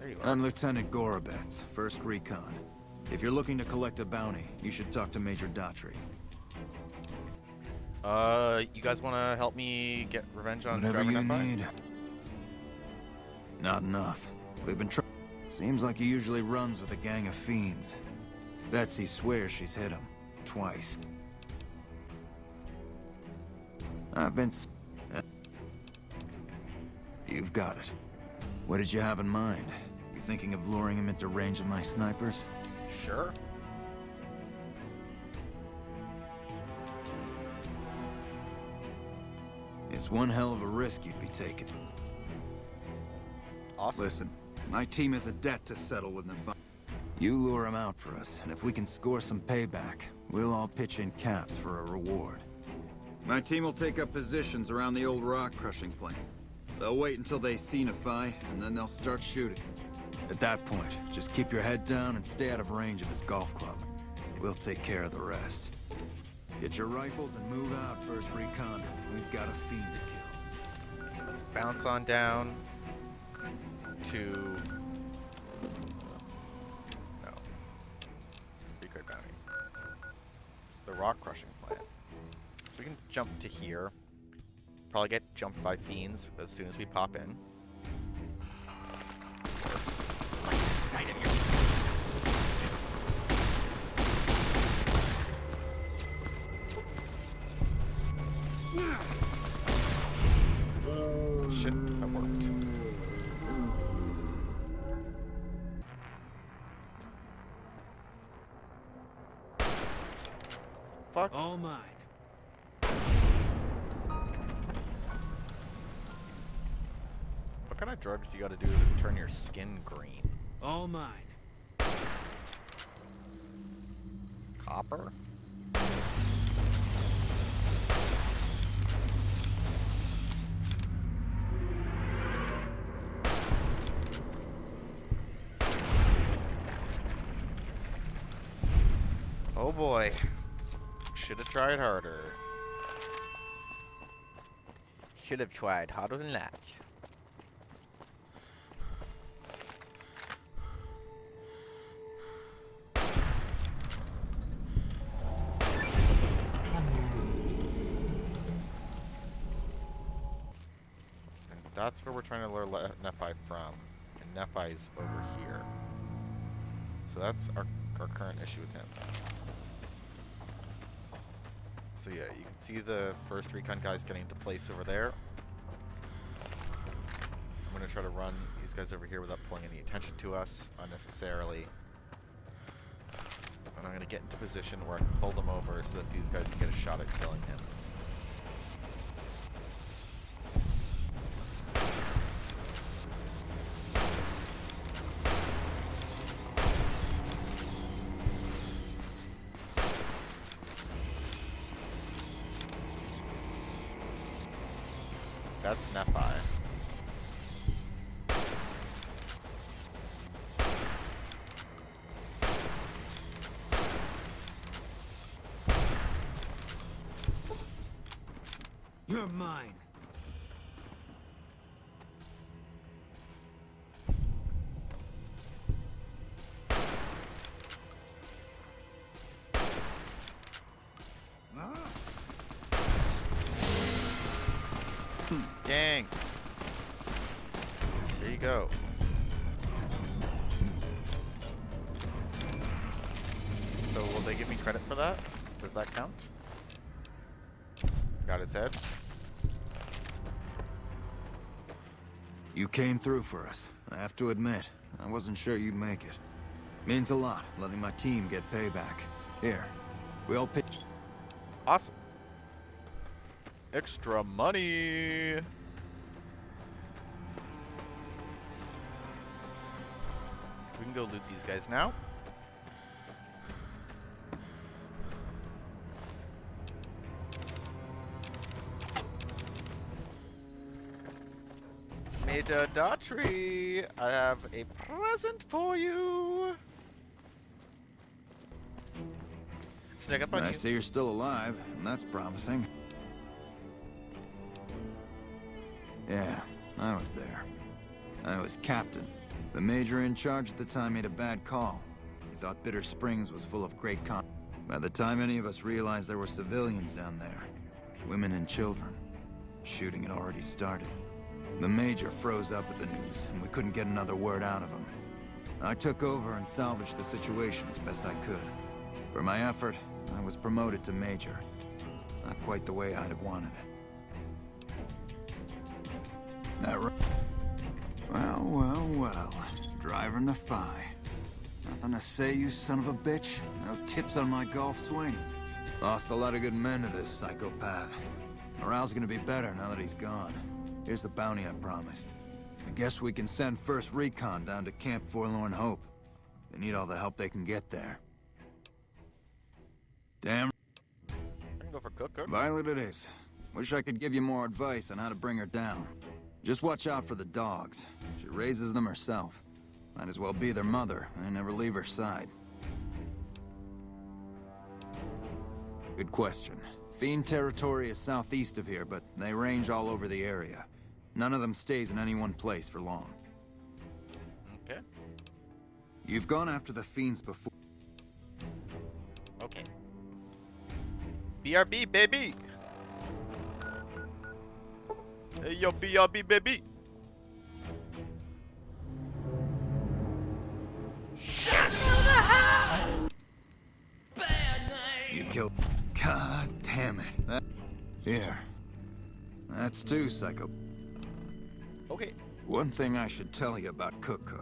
There you are. I'm Lieutenant Gorobets, 1st Recon. If you're looking to collect a bounty, you should talk to Major Daughtry. You guys want to help me get revenge on Whatever Driver you Nephi? need. Not enough. We've been trying. Seems like he usually runs with a gang of fiends. Betsy swears she's hit him. Twice. I've been... You've got it. What did you have in mind? You thinking of luring him into range of my snipers? Sure. It's one hell of a risk you'd be taking. Awesome. Listen, my team has a debt to settle with Nephi. You lure him out for us, and if we can score some payback, we'll all pitch in caps for a reward. My team will take up positions around the old rock-crushing plane. They'll wait until they see Nephi, and then they'll start shooting. At that point, just keep your head down and stay out of range of his golf club. We'll take care of the rest. Get your rifles and move out, 1st Recon. We've got a fiend to kill. Let's bounce on down to... No. Secret bounty. The rock crushing plant. So we can jump to here. Probably get jumped by fiends as soon as we pop in. Of course. Like the sight of your... Shit, that worked. Fuck. All mine. What kind of drugs do you gotta do to turn your skin green? All mine. Copper? Oh boy. Should have tried harder. Should have tried harder than that. And that's where we're trying to lure Nephi from. And Nephi's over here. So that's our current issue with him. So yeah, you can see the 1st Recon guys getting into place over there. I'm going to try to run these guys over here without pulling any attention to us unnecessarily. And I'm going to get into position where I can pull them over so that these guys can get a shot at killing him. That's Nephi. You're mine. Gang! There you go. So will they give me credit for that? Does that count? Got his head. You came through for us. I have to admit, I wasn't sure you'd make it. Means a lot, letting my team get payback. Here, we all pitch. Awesome. Extra money. We can go loot these guys now. Major Daughtry, I have a present for you. Sneak up on I you. see you're still alive, and that's promising. Yeah, I was there. I was captain, The major in charge at the time made a bad call. He thought Bitter Springs was full of great con. By the time any of us realized there were civilians down there, women and children, shooting had already started. The major froze up at the news, and we couldn't get another word out of him. I took over and salvaged the situation as best I could. For my effort, I was promoted to major. Not quite the way I'd have wanted it. That right? Well. Driving the Phi. Nothing to say, you son of a bitch? No tips on my golf swing? Lost a lot of good men to this psychopath. Morale's gonna be better now that he's gone. Here's the bounty I promised. I guess we can send first recon down to Camp Forlorn Hope. They need all the help they can get there. Damn. I can go for Cooker. Violet it is. Wish I could give you more advice on how to bring her down. Just watch out for the dogs. She raises them herself. Might as well be their mother and never leave her side. Good question. Fiend territory is southeast of here, but they range all over the area. None of them stays in any one place for long. Okay. You've gone after the Fiends before. Okay. BRB, baby! Hey, yo, BRB, baby! You killed... God damn it. Here. That's two, Psycho. Okay. One thing I should tell you about Cook.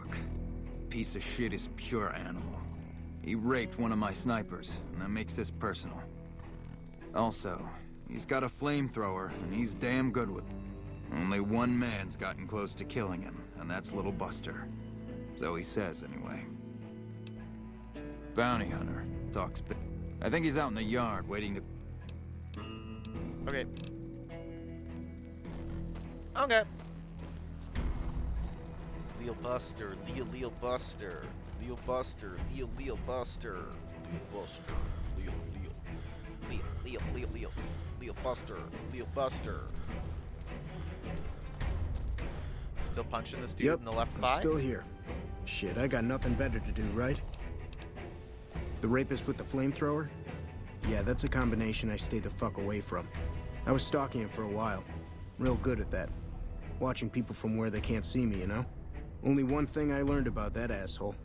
Piece of shit is pure animal. He raped one of my snipers, and that makes this personal. Also, he's got a flamethrower, and he's damn good with it. Only one man's gotten close to killing him, and that's Little Buster. So he says, anyway. Bounty hunter. Talks big. I think he's out in the yard, waiting to... Okay. Okay. Leo Buster, Leo Buster, Leo Buster, Leo Buster, Leo Buster. Still punching this dude Yep, in the left I'm thigh? still here. Shit, I got nothing better to do, right? The rapist with the flamethrower? Yeah, that's a combination I stay the fuck away from. I was stalking him for a while. Real good at that. Watching people from where they can't see me, you know? Only one thing I learned about that asshole.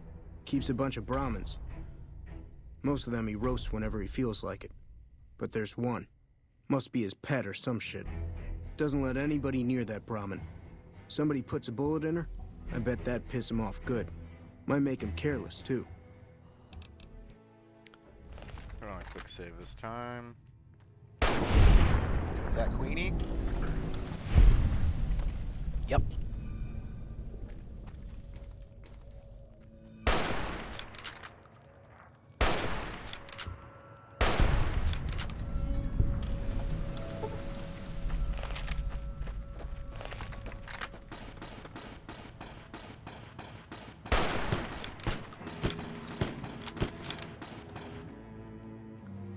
Keeps a bunch of Brahmins. Most of them he roasts whenever he feels like it. But there's one. Must be his pet or some shit. Doesn't let anybody near that Brahmin. Somebody puts a bullet in her, I bet that'd piss him off good. Might make him careless, too. Hold on, quick save this time. Is that Queenie? Yep.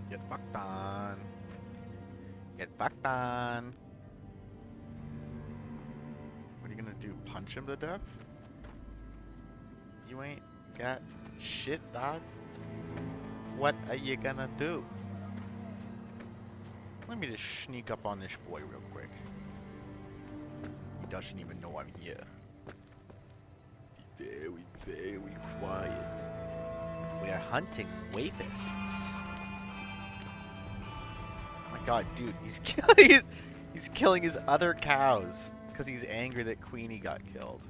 Get fucked on. Get fucked on. What are you gonna do? Punch him to death? You ain't got shit, dog. What are you gonna do? Let me just sneak up on this boy real quick. He doesn't even know I'm here. Be very, very quiet. We are hunting wapists. Oh my god, dude, he's killing his other cows because he's angry that Queenie got killed.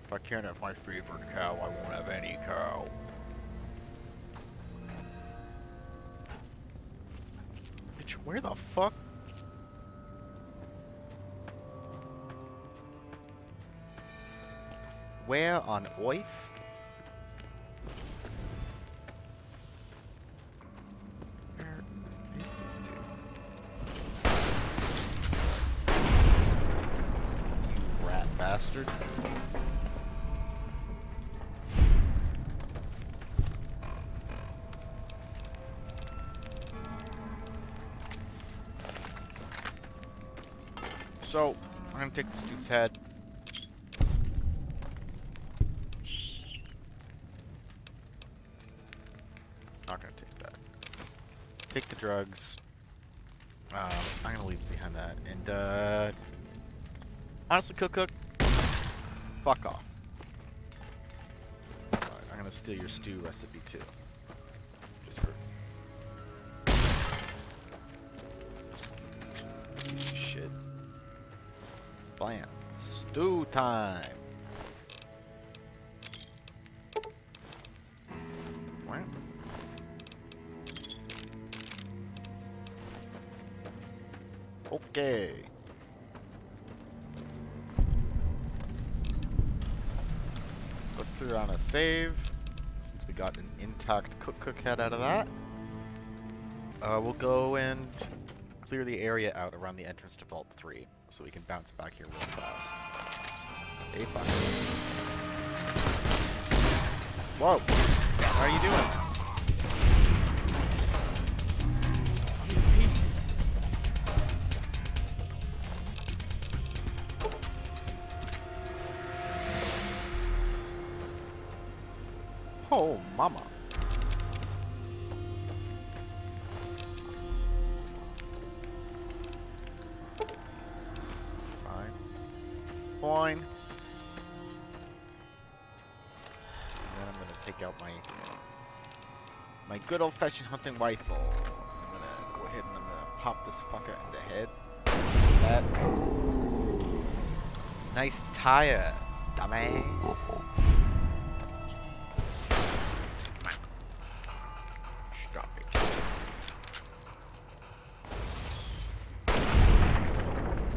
If I can't have my favorite cow, I won't have any cow. Bitch, where the fuck? Where on earth? Where is this dude? You rat bastard. So, I'm gonna take this dude's head. Take the drugs. I'm gonna leave behind that. And honestly, cook. Fuck off. Alright, I'm gonna steal your stew recipe too. Just for shit. Blam. Stew time. Wow. Okay. Let's throw on a save, since we got an intact cook head out of that. We'll go and clear the area out around the entrance to Vault 3, so we can bounce back here real fast. Hey, fuck. Whoa! How are you doing? Oh, mama. Fine. Fine. And then I'm gonna take out my good old-fashioned hunting rifle. I'm gonna go ahead and I'm gonna pop this fucker in the head. That nice tire, dumbass.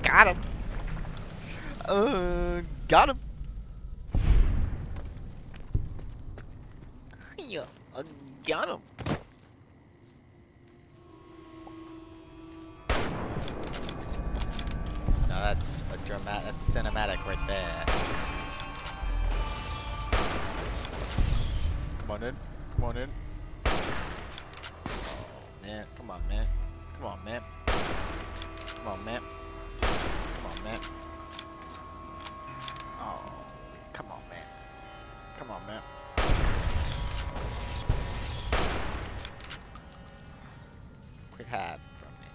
Got him. Got him. Yeah, got him. Now that's a that's cinematic right there. Come on in. Come on in. Oh, man. Come on, man. Come on, man. Come on, man. Come on, man. Oh, come on, man. Come on, man. Quit hiding from me.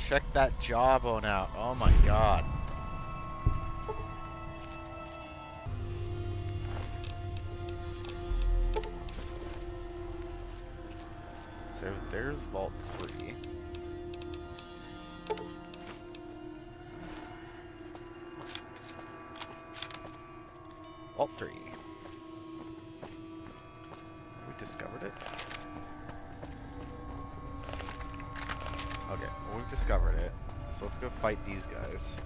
Check that jawbone out. Oh my god. So there's Vault 3. Vault 3. We discovered it. Okay, well, we've discovered it. So let's go fight these guys.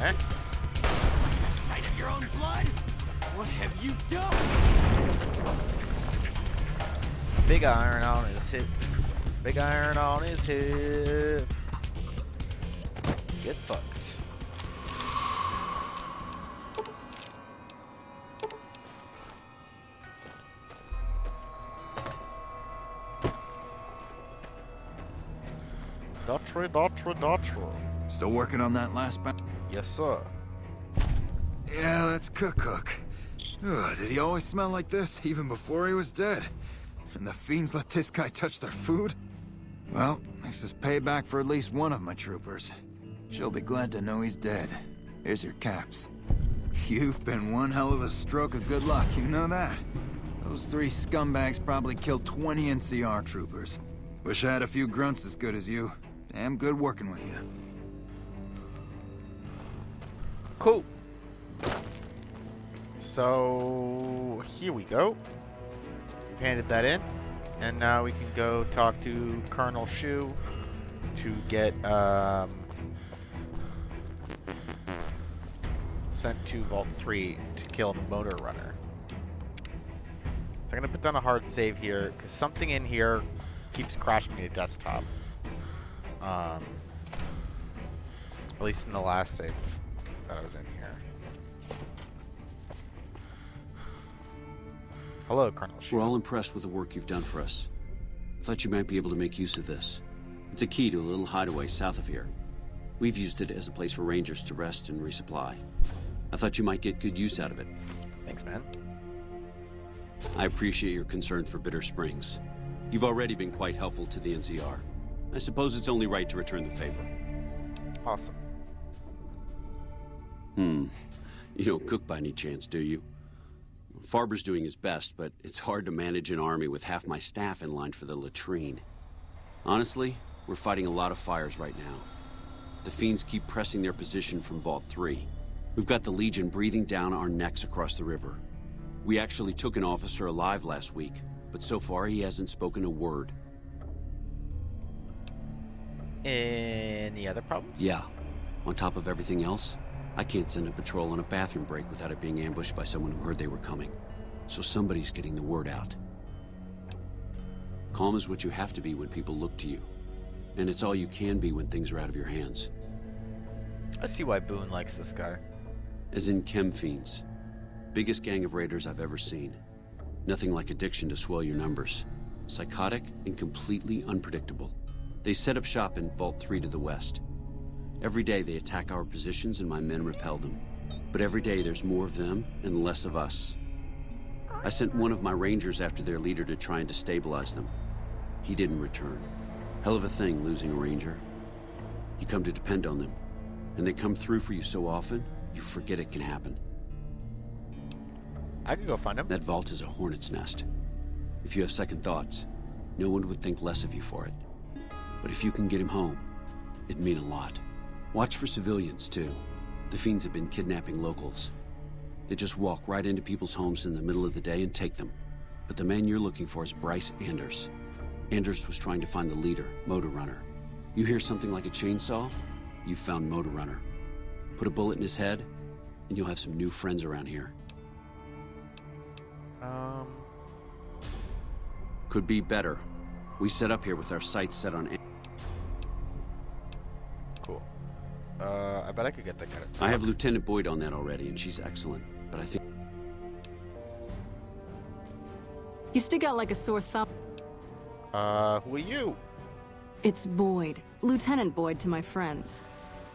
Eh? Sight of your own blood? What have you done? Big iron on his hip. Big iron on his hip. Get fucked. Dotry. Still working on that last Yes, sir. Yeah, that's Cook. Ugh, did he always smell like this, even before he was dead? And the fiends let this guy touch their food? Well, this is payback for at least one of my troopers. She'll be glad to know he's dead. Here's your caps. You've been one hell of a stroke of good luck, you know that? Those 3 scumbags probably killed 20 NCR troopers. Wish I had a few grunts as good as you. Damn good working with you. Cool. So here we go. We've handed that in, and now we can go talk to Colonel Shu to get sent to Vault 3 to kill the motor runner. So I'm gonna put down a hard save here because something in here keeps crashing the desktop. At least in the last save that I was in here. Hello, Colonel Shu. We're all impressed with the work you've done for us. Thought you might be able to make use of this. It's a key to a little hideaway south of here. We've used it as a place for rangers to rest and resupply. I thought you might get good use out of it. Thanks, man. I appreciate your concern for Bitter Springs. You've already been quite helpful to the NCR. I suppose it's only right to return the favor. Awesome. You don't cook by any chance, do you? Farber's doing his best, but it's hard to manage an army with half my staff in line for the latrine. Honestly, we're fighting a lot of fires right now. The Fiends keep pressing their position from Vault 3. We've got the Legion breathing down our necks across the river. We actually took an officer alive last week, but so far he hasn't spoken a word. Any other problems? Yeah. On top of everything else, I can't send a patrol on a bathroom break without it being ambushed by someone who heard they were coming. So somebody's getting the word out. Calm is what you have to be when people look to you. And it's all you can be when things are out of your hands. I see why Boone likes this guy. As in chem fiends. Biggest gang of raiders I've ever seen. Nothing like addiction to swell your numbers. Psychotic and completely unpredictable. They set up shop in Vault 3 to the west. Every day they attack our positions and my men repel them. But every day there's more of them and less of us. I sent one of my rangers after their leader to try and destabilize them. He didn't return. Hell of a thing, losing a ranger. You come to depend on them, and they come through for you so often, you forget it can happen. I could go find him. That vault is a hornet's nest. If you have second thoughts, no one would think less of you for it. But if you can get him home, it'd mean a lot. Watch for civilians, too. The Fiends have been kidnapping locals. They just walk right into people's homes in the middle of the day and take them. But the man you're looking for is Bryce Anders. Anders was trying to find the leader, Motor Runner. You hear something like a chainsaw? You've found Motor Runner. Put a bullet in his head, and you'll have some new friends around here. Could be better. We set up here with our sights set on... Cool. I bet I could get that guy. I have Lieutenant Boyd on that already, and she's excellent. But I think... You stick out like a sore thumb. Who are you? It's Boyd. Lieutenant Boyd to my friends.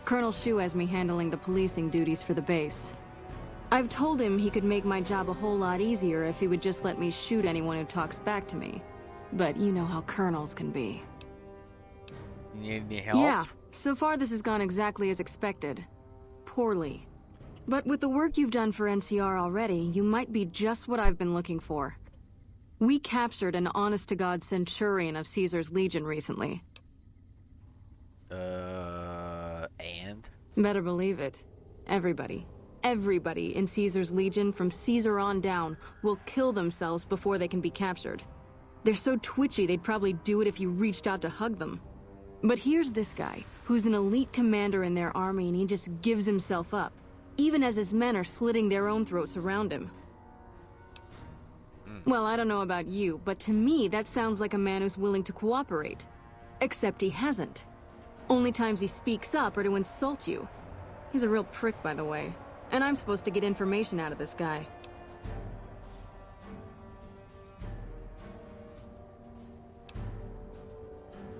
Colonel Shu has me handling the policing duties for the base. I've told him he could make my job a whole lot easier if he would just let me shoot anyone who talks back to me. But you know how colonels can be. You need any help? Yeah, so far this has gone exactly as expected. Poorly. But with the work you've done for NCR already, you might be just what I've been looking for. We captured an honest-to-God centurion of Caesar's Legion recently. And? Better believe it. Everybody in Caesar's Legion from Caesar on down will kill themselves before they can be captured. They're so twitchy they'd probably do it if you reached out to hug them. But here's this guy, who's an elite commander in their army, and he just gives himself up, even as his men are slitting their own throats around him. Well, I don't know about you, but to me that sounds like a man who's willing to cooperate. Except he hasn't. Only times he speaks up are to insult you. He's a real prick, by the way. And I'm supposed to get information out of this guy.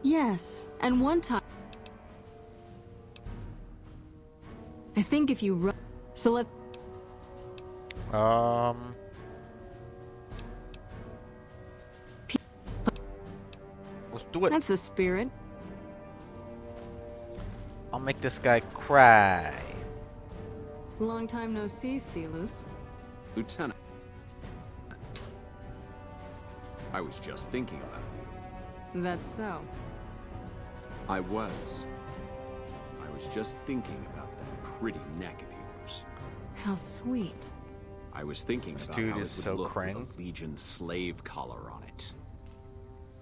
Yes, and one time... I think if you run... So let... Let's do it. That's the spirit. I'll make this guy cry. Long time no see, Celus. Lieutenant. I was just thinking about you. That's so. I was just thinking about that pretty neck of yours. How sweet. I was thinking This about dude how it is would so look with cringe. a Legion slave collar on it.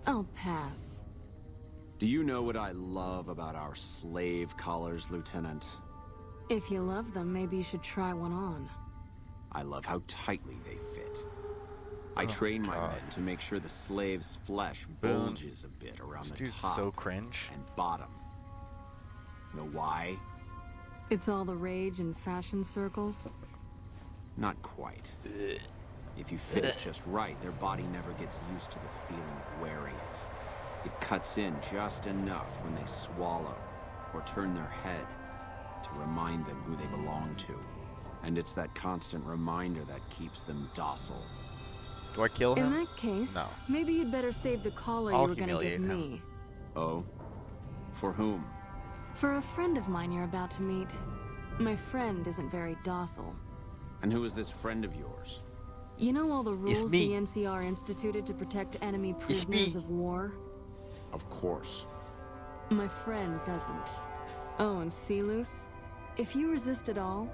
I'll pass. Do you know what I love about our slave collars, Lieutenant? If you love them, maybe you should try one on. I love how tightly they fit. I train my God. men to make sure the slave's flesh Boom. bulges a bit around This the dude's top so cringe. and bottom. Know why? It's all the rage in fashion circles. Not quite. If you fit it just right, their body never gets used to the feeling of wearing it. It cuts in just enough when they swallow or turn their head to remind them who they belong to. And it's that constant reminder that keeps them docile. Do I kill him? In that case, No. maybe you'd better save the collar I'll you were gonna give humiliate him. me. Oh? For whom? For a friend of mine you're about to meet. My friend isn't very docile. And who is this friend of yours? You know all the rules me. the NCR instituted to protect enemy It's prisoners me. of war? Of course. My friend doesn't. Oh, and Silus, if you resist at all,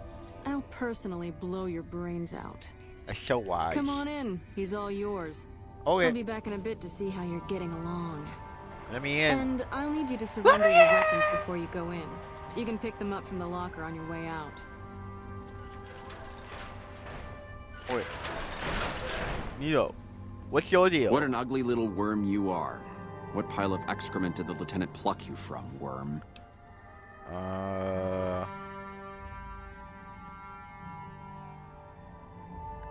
I'll personally blow your brains out. That's so wise. Come on in, he's all yours. Okay. I'll be back in a bit to see how you're getting along. Let me in. And I'll need you to surrender your weapons before you go in. You can pick them up from the locker on your way out. Wait. Nito, what's your deal? What an ugly little worm you are. What pile of excrement did the lieutenant pluck you from, worm?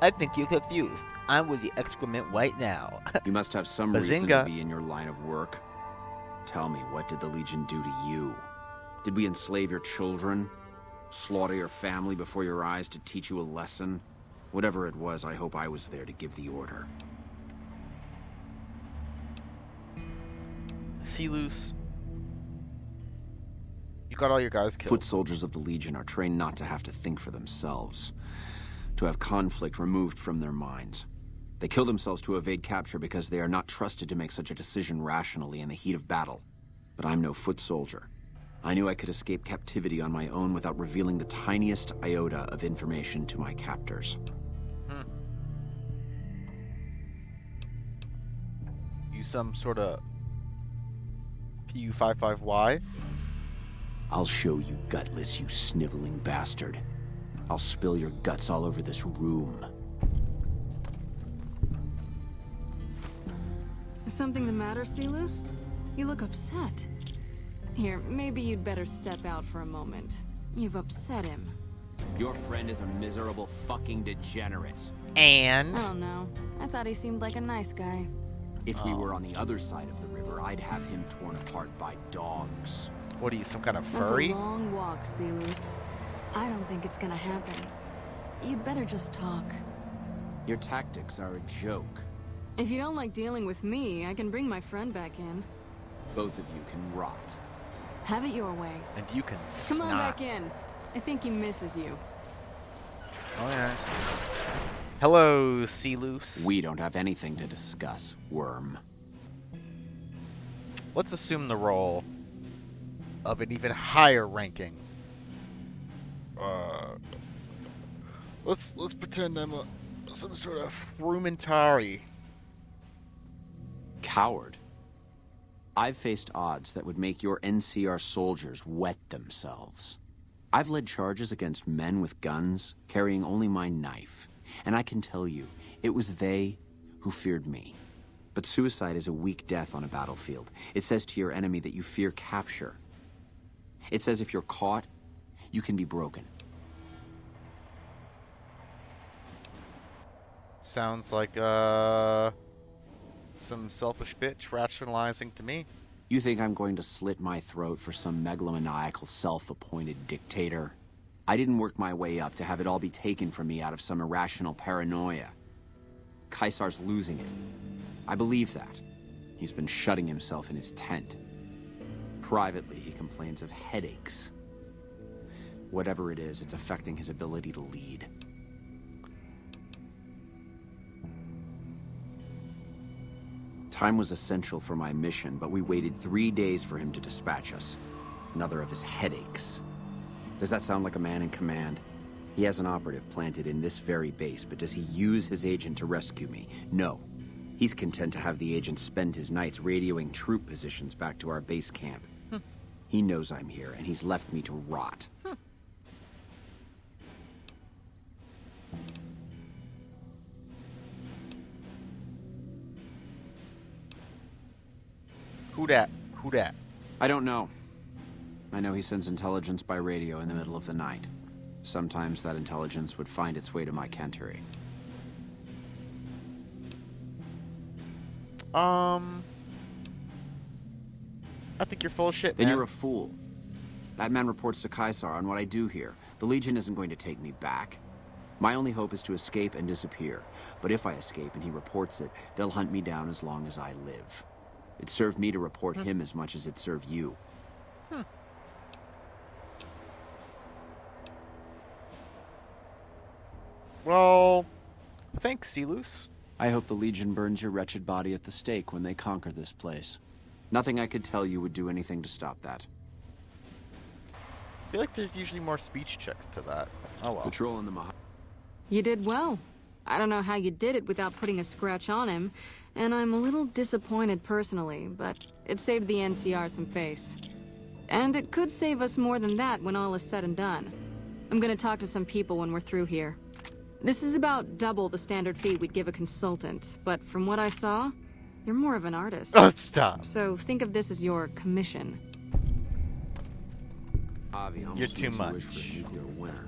I think you're confused. I'm with the excrement right now. You must have some reason to Bazinga. be in your line of work. Tell me, what did the Legion do to you? Did we enslave your children? Slaughter your family before your eyes to teach you a lesson? Whatever it was, I hope I was there to give the order. Silus. You got all your guys killed. Foot soldiers of the Legion are trained not to have to think for themselves, to have conflict removed from their minds. They kill themselves to evade capture because they are not trusted to make such a decision rationally in the heat of battle. But I'm no foot soldier. I knew I could escape captivity on my own without revealing the tiniest iota of information to my captors. You some sort of PU-55Y? I'll show you, gutless, you sniveling bastard. I'll spill your guts all over this room. Is something the matter, Silus? You look upset. Here, maybe you'd better step out for a moment. You've upset him. Your friend is a miserable fucking degenerate. And I don't know. I thought he seemed like a nice guy. If we were on the other side of the river, I'd have him torn apart by dogs. what are you, some kind of That's furry? a long walk, Silus. I don't think it's gonna happen. You'd better just talk. Your tactics are a joke. If you don't like dealing with me, I can bring my friend back in. Both of you can rot. Have it your way. And you can Come snot. on back in. I think he misses you. Oh, yeah. Hello, Silus. We don't have anything to discuss, worm. Let's assume the role of an even higher ranking. Let's pretend I'm some sort of frumentari. Coward. I've faced odds that would make your NCR soldiers wet themselves. I've led charges against men with guns, carrying only my knife. And I can tell you, it was they who feared me. But suicide is a weak death on a battlefield. It says to your enemy that you fear capture. It says if you're caught, you can be broken. Sounds like some selfish bitch rationalizing to me. You think I'm going to slit my throat for some megalomaniacal self-appointed dictator? I didn't work my way up to have it all be taken from me out of some irrational paranoia. Caesar's losing it. I believe that. He's been shutting himself in his tent. Privately, he complains of headaches. Whatever it is, it's affecting his ability to lead. Time was essential for my mission, but we waited 3 days for him to dispatch us. Another of his headaches. Does that sound like a man in command? He has an operative planted in this very base, but does he use his agent to rescue me? No. He's content to have the agent spend his nights radioing troop positions back to our base camp. He knows I'm here, and he's left me to rot. Who dat? Who dat? I don't know. I know he sends intelligence by radio in the middle of the night. Sometimes that intelligence would find its way to my cantery. I think you're full of shit, Then man. you're a fool. That man reports to Caesar on what I do here. The Legion isn't going to take me back. My only hope is to escape and disappear. But if I escape and he reports it, they'll hunt me down as long as I live. It served me to report him as much as it served you. Well, thanks, Silus. I hope the Legion burns your wretched body at the stake when they conquer this place. Nothing I could tell you would do anything to stop that. I feel like there's usually more speech checks to that. Oh well. Patrolling the You did well. I don't know how you did it without putting a scratch on him, and I'm a little disappointed personally, but it saved the NCR some face. And it could save us more than that when all is said and done. I'm gonna talk to some people when we're through here. This is about double the standard fee we'd give a consultant, but from what I saw, you're more of an artist. Oh, stop. So think of this as your commission. Avi You're almost too makes you much. wish for a nuclear winter.